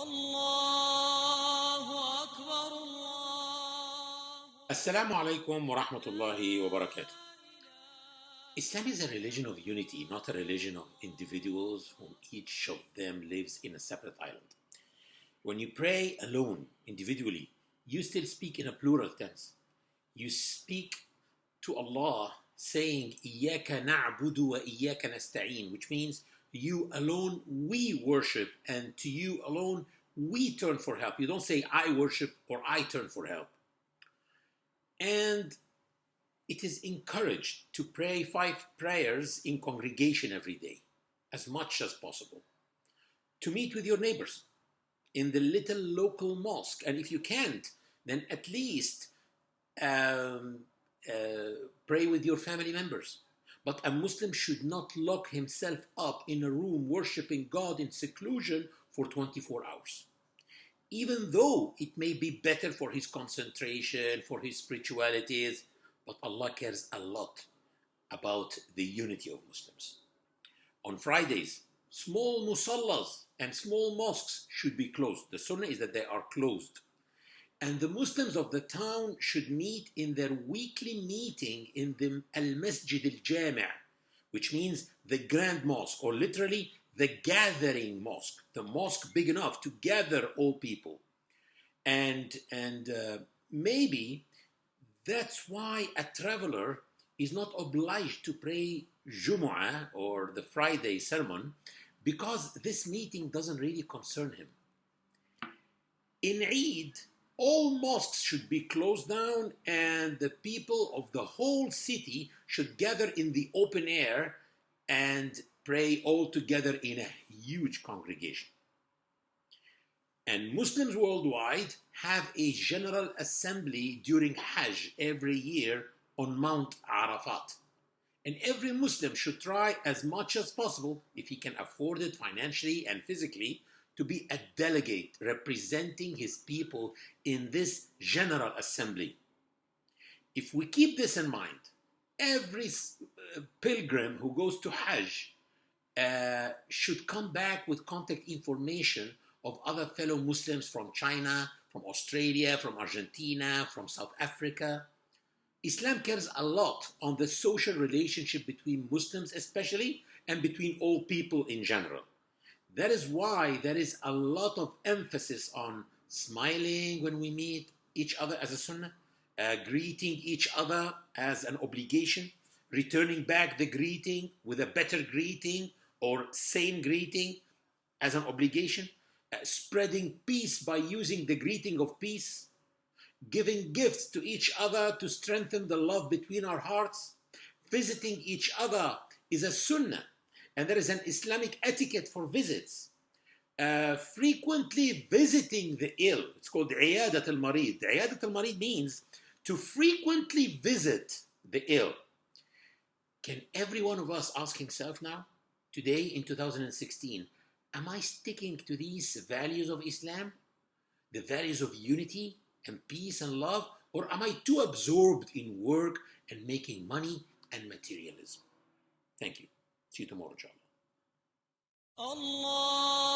الله أكبر الله. Assalamu alaikum wa rahmatullahi wa barakatuh. Islam is a religion of unity, not a religion of individuals whom each of them lives in a separate island. When you pray alone, individually, you still speak in a plural tense. You speak to Allah saying, إِيَّاكَ نَعْبُدُ وَإِيَّاكَ نَسْتَعِينُ, which means you alone we worship and to you alone we turn for help. You don't say I worship or I turn for help. And it is encouraged to pray 5 prayers in congregation every day, as much as possible. To meet with your neighbors in the little local mosque. And if you can't, then at least pray with your family members. But a Muslim should not lock himself up in a room worshipping God in seclusion for 24 hours. Even though it may be better for his concentration, for his spiritualities, but Allah cares a lot about the unity of Muslims. On Fridays, small musallas and small mosques should be closed. The sunnah is that they are closed. And the Muslims of the town should meet in their weekly meeting in the Al-Masjid al-Jami', which means the grand mosque, or literally the gathering mosque, the mosque big enough to gather all people. And maybe that's why a traveler is not obliged to pray Jumu'ah or the Friday sermon, because this meeting doesn't really concern him. In Eid, all mosques should be closed down and the people of the whole city should gather in the open air and pray all together in a huge congregation. And Muslims worldwide have a general assembly during Hajj every year on Mount Arafat. And every Muslim should try as much as possible, if he can afford it financially and physically, to be a delegate representing his people in this general assembly. If we keep this in mind, every pilgrim who goes to Hajj should come back with contact information of other fellow Muslims from China, from Australia, from Argentina, from South Africa. Islam cares a lot on the social relationship between Muslims especially, and between all people in general. That is why there is a lot of emphasis on smiling when we meet each other as a sunnah, greeting each other as an obligation, returning back the greeting with a better greeting or same greeting as an obligation, spreading peace by using the greeting of peace, giving gifts to each other to strengthen the love between our hearts. Visiting each other is a sunnah, and there is an Islamic etiquette for visits. Frequently visiting the ill. It's called عيادة المريض. عيادة المريض means to frequently visit the ill. Can every one of us ask himself now, today in 2016, am I sticking to these values of Islam? The values of unity and peace and love? Or am I too absorbed in work and making money and materialism? Thank you. See you tomorrow, inshallah. Allah